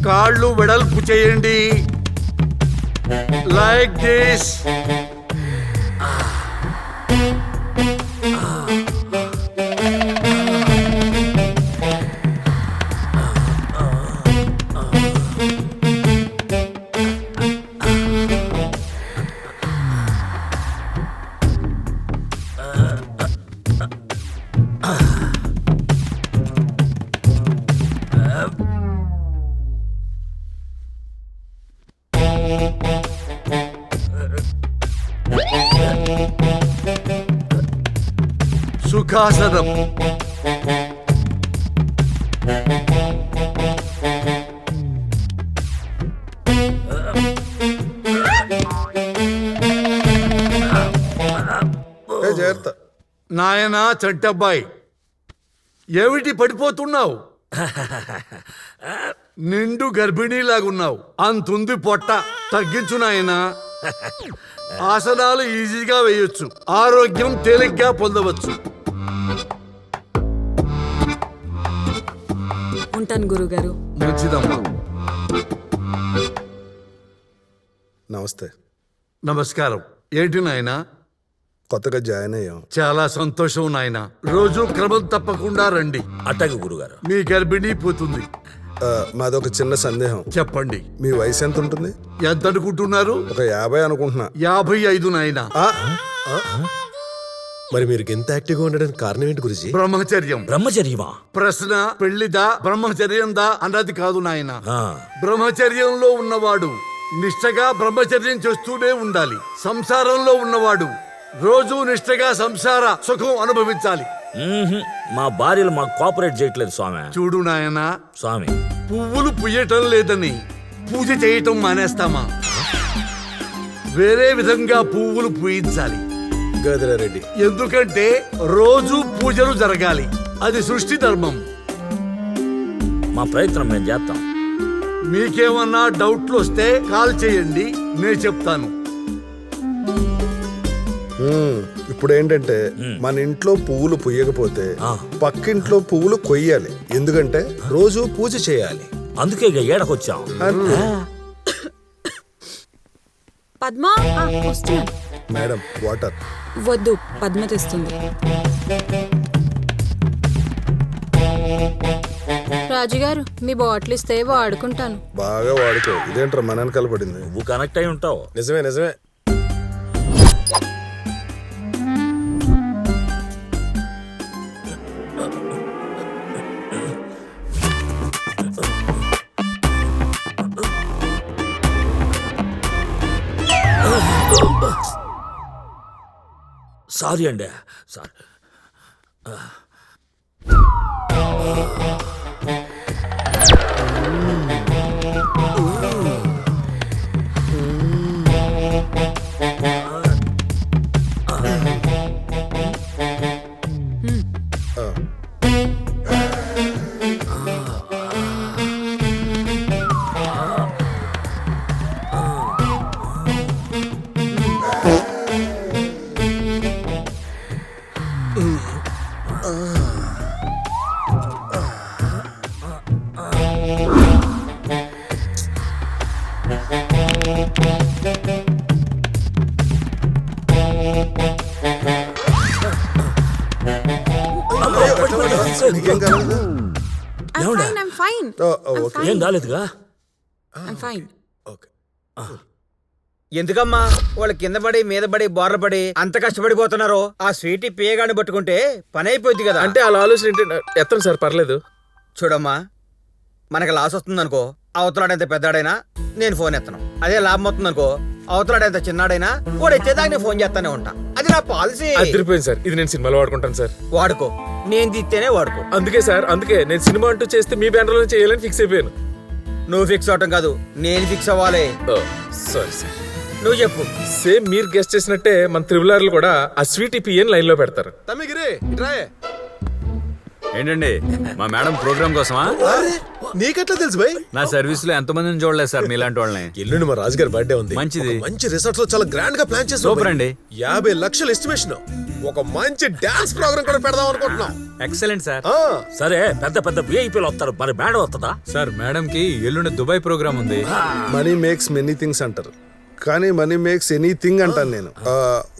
కాళ్ళు వెడల్పు చేయండి. Like this. సుఖాసనం. జాగ్రత్త నాయనా చంటబ్బాయి, ఏమిటి పడిపోతున్నావు? నిండు గర్భిణీలాగున్నావు. అంతుంది పొట్ట. తగ్గించు నాయనా. ఆసనాలు ఈజీగా వేయొచ్చు. ఆరోగ్యం తేలిగ్గా పొందవచ్చు. ఉంటాను గురుగారు. మంచిదమ్మా. నమస్తే. నమస్కారం. ఏంటి నాయనా? కొత్తగా జాయిన్ అయ్యాం. చాలా సంతోషం నాయనా. రోజు క్రమం తప్పకుండా రండి. అట్టగా గురుగారు. మీ గర్భిణీ పోతుంది. మాదొక చిన్న సందేహం. చెప్పండి. మీ వయసు ఎంత ఉంటుంది? ఎంత అనుకుంటున్నారు? ఒక 50 అనుకుంటున్నా. 55 నాయనా. మరి మీరు ఇంత యాక్టివ్గా ఉండడానికి కారణం ఏంటి గురుజీ? బ్రహ్మచర్యం. బ్రహ్మచర్యమా? ప్రశ్న పెళ్లిదా బ్రహ్మచర్యందా అన్నది కాదు నాయన. ఆ, బ్రహ్మచర్యంలో ఉన్నవాడు నిష్ఠగా బ్రహ్మచర్యం చేస్తూనే ఉండాలి. సంసారంలో ఉన్నవాడు రోజు నిష్ఠగా సంసార సుఖం అనుభవించాలి. మా భార్యలు మాకు కోఆపరేట్ చేయట్లేదు స్వామి. చూడు నాయన, స్వామి, పువ్వులు పుయ్యటం లేదని పూజ చేయటం మానేస్తామా? వేరే విధంగా పువ్వులు పూయించాలి. గదిరారెడ్డి, ఎందుకంటే రోజు పూజలు జరగాలి. అది సృష్టి ధర్మం. మా ప్రయత్నం మేము చేస్తాం. మీకేమన్నా డౌట్లు వస్తే కాల్ చేయండి, నేను చెప్తాను. ఇప్పుడు ఏంటంటే మన ఇంట్లో పువ్వులు పుయ్యకపోతే పక్కింట్లో పువ్వులు కొయ్యాలి. ఎందుకంటే రోజు పూజ చేయాలి. అందుకే ఇక ఏడకొచ్చాం. పద్మ వస్తున్నాను. మేడం వాటర్ వద్దు, పద్మ తెస్తుంది. రాజుగారు, మీ బాటిల్ ఇస్తే వాడుకుంటాను. బాగా వాడుకో. ఇదేంట్రా మన వెనకాల పడింది? నువ్వు కనెక్ట్ అయి ఉంటావు. నిజమే నిజమే. సారీ అండి. సారీ. నీకేం కాలేదు? I'm fine. ఏం కాలేదుగా? I'm fine. ఓకే. ఎందుకమ్మా వాళ్ళు కింద పడి మీద పడి బోర్ల పడి అంత కష్టపడిపోతున్నారు? ఆ స్వీటీ పేగాని పట్టుకుంటే పని అయిపోద్ది కదా. అంటే అలా ఆలోచన ఏంటంటే ఎత్తండి సార్, పర్లేదు. చూడమ్మా, మనకి లాస్ వస్తుందనుకో, అవతలాడెంత పెద్దాడైనా నేను ఫోన్ ఎత్తను. అదే లాభం వస్తుందనుకో, అవతలాడెంత చిన్నాడైనా కూడా ఎత్తేదాకా నేను ఫోన్ చేస్తానే ఉంటా. అది నా పాలసీ. అదిరిపోయింది సార్. ఇది నేను సినిమాలో వాడుకుంటాను సార్. వాడుకో, నేను తీస్తేనే వాడుకో. అందుకే సార్, అందుకే నేను సినిమా అంటూ చేస్తే మీ బ్యానర్ లో చేయాలని ఫిక్స్ అయిపోయాను. నువ్వు ఫిక్స్ అవటం కాదు, నేను ఫిక్స్ అవ్వాలి. Sorry sir. నువ్వు చెప్పు. సేమ్ మీరు గెస్ట్ చేసినట్టే మన త్రిబులార్లు కూడా ఆ స్వీట్ పిఎన్ లైన్ లో పెడతారు. ఏంటండి, మా మేడం ప్రోగ్రామ్ కోసమా? నీకెట్లా తెలుసు భయ్? నా సర్వీస్ లో ఎంత మందిని చూడలేదు సార్ మీలాంటి వాళ్ళని. ఎల్లుండి మా రాజుగారి బర్త్డే ఉంది. మంచిది. ఒక మంచి రిసార్ట్ లో చాలా గ్రాండ్ గా ప్లాన్ చేస్తాం. సూపర్ అండి. 50 లక్షల ఎస్టిమేషన్. ఒక మంచి డాన్స్ ప్రోగ్రామ్ కూడా పెడదాం అనుకుంటున్నాం. Excellent sir. సరే పెద్ద పెద్ద విఐపీలు వస్తారు, మరి మేడం వస్తుందా? సార్ మేడం కి ఎల్లుండి దుబాయ్ ప్రోగ్రామ్ ఉంది. మనీ మేక్స్ మెనీ థింగ్స్ అంటారు, కానీ మనీ మేక్స్ ఎనీథింగ్ అంటాను నేను.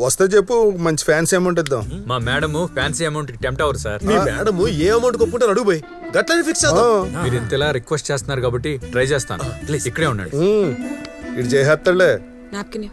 వస్తే చెప్పు, మంచి ఫ్యాన్సీ అమౌంట్ ఇద్దాం. మా మేడం ఫ్యాన్సీ అమౌంట్ కి టెంప్ట్ అవరు సార్. మీ మేడం ఏ అమౌంట్ కొప్పుంటారు అడుగు పోయి గట్లని ఫిక్స్ చేద్దాం. మీరు ఇంతలా రిక్వెస్ట్ చేస్తున్నారు కాబట్టి ట్రై చేస్తాను. ప్లీజ్ ఇక్కడే ఉండండి. ఇటు చేసేస్తాడులే. నాప్కిన్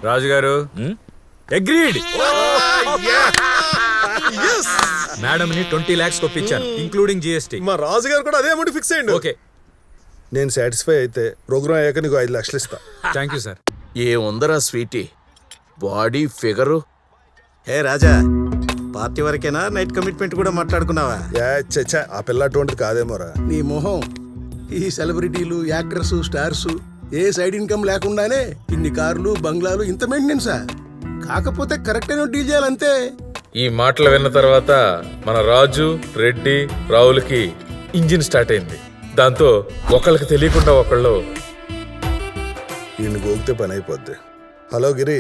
రాజు గారు అగ్రీడ్. మేడం ని 20 lakhs కొప్పించాను, ఇంక్లూడింగ్ జిఎస్టీ. మా రాజుగారు కూడా అదే అమౌంట్ ఫిక్స్ అయ్యండి. ఓకే, నేను సాటిస్ఫై అయితే ప్రోగ్రామ్ అయ్యాక నీకు 5 లక్షలు ఇస్తా. Thank you sir. ఏముందరా స్వీటీ, బాడీ ఫిగరు. ఏ రాజా, పార్టీ వరకేనా? నైట్ కమిట్మెంట్ కూడా మాట్లాడుకున్నావా? చచ్చా, ఆ పిల్ల అటువంటిది కాదేమోరా. నీ మొహం, ఈ సెలబ్రిటీలు, యాక్టర్స్, స్టార్స్ ఏ సైడ్ ఇన్కమ్ లేకుండానే ఇన్ని కార్లు, బంగ్లాలు, ఇంత మెయింటెనెన్సా? కాకపోతే కరెక్ట్ అయిన డీల్ చేయాలంతే. ఈ మాటలు విన్న తర్వాత మన రాజు, రెడ్డి, రావులకి ఇంజిన్ స్టార్ట్ అయింది. దాంతో ఒకళ్ళకి తెలియకుండా ఒకళ్ళు ఈయన్ని గోగితే పని అయిపోద్ది. హలో గిరి,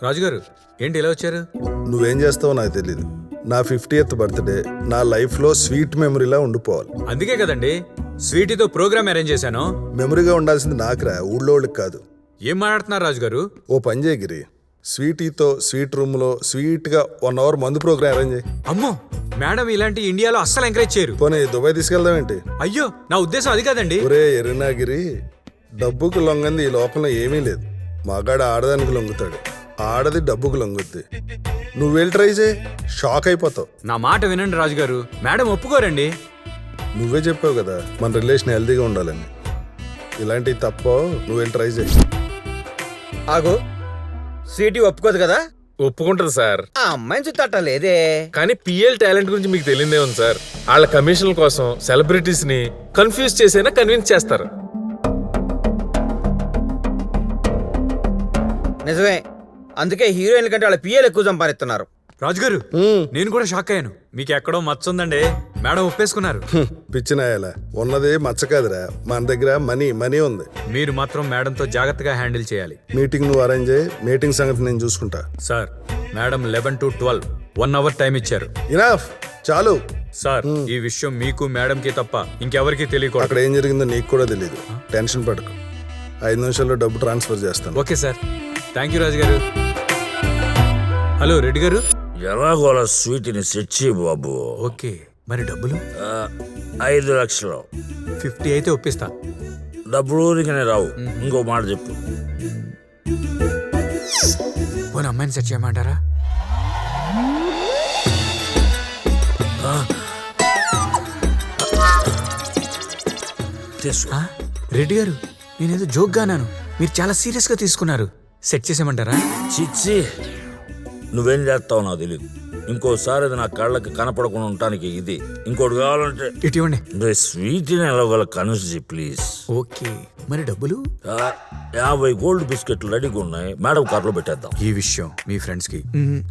రాజు గారు ఏంటి ఇలా వచ్చారు? నువ్వేం చేస్తావో నాకు తెలీదు. నా 50th బర్త్డే నా లైఫ్ లో స్వీట్ మెమరీలా ఉండిపోవాలి. అందుకే కదండి స్వీటీతో ప్రోగ్రామ్ అరేంజ్ చేశాను. మెమరీగా ఉండాల్సింది నాకురా, ఊళ్ళో వాళ్ళకి కాదు. ఏం మాట్లాడుతున్నారు రాజు గారు? ఓ పని చేయి గిరి, స్వీటీతో స్వీట్ రూమ్ లో స్వీట్ గా 1 hour మందు ప్రోగ్రామ్ అరేంజ్ చేయి. అమ్మో, మేడం ఇలాంటి ఇండియాలో అస్సలు ఎంకరేజ్ చేయరు. పోనీ దుబాయ్ తీసుకెళ్దాం ఏంటి? అయ్యో, నా ఉద్దేశం అది కాదండి. ఒరే ఎరినా గిరి, డబ్బుకు లొంగంది ఈ లోకంలో ఏమీ లేదు. మగాడు ఆడదానికి లొంగుతాడు, ఆడది డబ్బుకు లొంగుద్ది. నువ్వు వెళ్ళి ట్రై చేయి, షాక్ అయిపోతావు. నా మాట వినండి రాజు గారు, మేడం ఒప్పుకోరండి. నువ్వే చెప్పావు కదా మన రిలేషన్ హెల్తీగా ఉండాలని. ఇలాంటివి తప్ప, నువ్వు వెళ్ళి ట్రై చేయి. ఆగు, స్వీటీ ఒప్పుకోదు కదా? ఒప్పుకుంటది సార్. ఆ అమ్మాయిని చుట్టట లేదే. కానీ పిఎల్ టాలెంట్ గురించి మీకు తెలియదే ఉంది సార్. వాళ్ళ కమిషన్ల కోసం సెలబ్రిటీస్ ని కన్ఫ్యూజ్ చేసైనా కన్విన్స్ చేస్తారు. నిజమే, అందుకే హీరోయిన్ల కంటే వాళ్ళ పిఎల్ ఎక్కువ సంపాదిస్తున్నారు. రాజుగారు నేను కూడా షాక్ అయ్యాను. మీకు ఎక్కడో మచ్చ ఉందండి, మేడం ఒప్పేసుకున్నారు. పిచ్చినాయాల ఉన్నది మచ్చ కాదురా, మన దగ్గర మనీ ఉంది. మీరు మాత్రం మేడంతో జాగ్రత్తగా హ్యాండిల్ చేయాలి. మీటింగ్ నువ్వు అరేంజ్ చేయి, మీటింగ్ సంగతి నేను చూసుకుంటా. Sir madam 11 to 12 1 hour time ఇచ్చారు. ఇనఫ్, చాలు. సార్ ఈ విషయం మీకు మేడం కి తప్ప ఇంకెవరికి తెలియకూడదు. అక్కడ ఏం జరిగిందో నీకు కూడా తెలియదు. టెన్షన్ పడకు, 5 నిమిషాల్లో డబ్బు ట్రాన్స్ఫర్ చేస్తాను. ఓకే సార్, థ్యాంక్ యూ రాజు గారు. హలో రెడ్డి గారు. ఎలాగోలా స్వీట్ని సెట్ చేయి బాబు. ఓకే, మరి డబ్బులు? 5 లక్షలు. 50 అయితే ఒప్పిస్తా. డబ్బులు ఊరికనే రావు. ఇంకో మాట చెప్పు. పోనీ అమ్మాయిని సెట్ చేయమంటారా? తీసుకో. రెడ్డి గారు, నేనేదో జోక్ గానాను, మీరు చాలా సీరియస్ గా తీసుకున్నారు. సెట్ చేసేయమంటారా? చిచ్చి, నువ్వేం చేస్తావు నాకు తెలియదు. ఇంకోసారి అది నా కళ్ళకి కనపడకుండా ఉండటానికి ఇది. ఇంకోటి కావాలంటే ఇటువంటి స్వీట్ని ఎలాగోలా కన్విన్స్ చేయి ప్లీజ్. ఓకే, మరి డబ్బులు? 50 గోల్డ్ బిస్కెట్లు రెడీగా ఉన్నాయి, మేడం కార్లో పెట్టేద్దాం. ఈ విషయం మీ ఫ్రెండ్స్ కి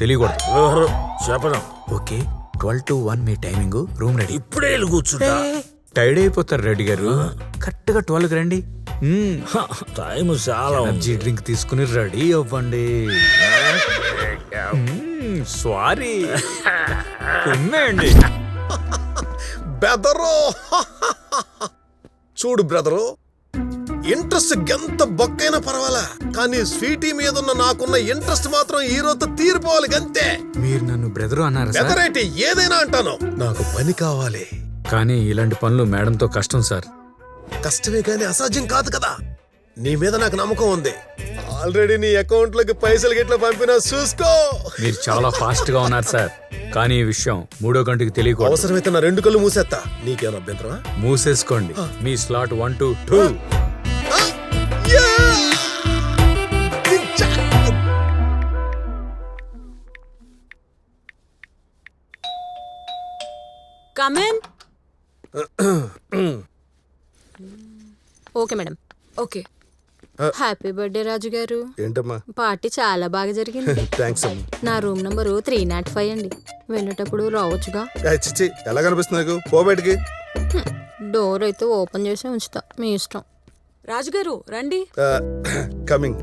తెలియకూడదు. ఎవరు చెప్పదాం. ఓకే, 12 to 1 మీ టైమింగ్, రూమ్ రెడీ. ఇప్పుడే వెళ్ళి కూర్చుంటా. టైర్డ్ అయిపోతారు రెడ్డి గారు, కరెక్ట్ గా 12కి రండి. టైం చాలా ఎనర్జీ డ్రింక్ తీసుకుని రెడీ అవ్వండి. సారీ అండి. బెదరు చూడు బ్రదరు, ఇంట్రెస్ట్ ఎంత బొక్కైనా పర్వాలా, కానీ స్వీటీ మీద ఉన్న నాకున్న ఇంట్రెస్ట్ మాత్రం హీరోతో తీరిపోవాలి గంతే. మీరు నన్ను బ్రదరు అన్నారు సార్. బెదరేటి ఏదైనా అంటాను, నాకు పని కావాలి. కానీ ఇలాంటి పనులు మేడంతో కష్టం సార్. కష్టమే కానీ అసాధ్యం కాదు కదా. నీ మీద నాకు నమ్మకం ఉంది. ఆల్రెడీ నీ అకౌంట్ లోకి పైసలు గిట్లా పంపినా చూసుకో. మీరు చాలా ఫాస్ట్ గా ఉన్నారు సార్, కానీ ఈ విషయం 3వ గంటకి తెలియకూడదు. అవసరమైతే నా 2 కళ్ళు మూసేస్తా. నీకేమైనా అభ్యంతరమా? మూసేసుకోండి. మీ slot 1 to 2. Okay madam. Okay. Happy birthday Raju garu. ఏంటమ్మా? పార్టీ చాలా బాగా జరిగింది. థ్యాంక్స్ అమ్మా. నా రూమ్ నంబరు 305 అండి. వెళ్ళేటప్పుడు రావచ్చుగా. చిచ్చి ఎలా కనిపిస్తుంది నాకు? పో బయటికి. డోర్ అయితే ఓపెన్ చేసి ఉంచుతా, మీ ఇష్టం. రాజుగారు రండి. కమింగ్.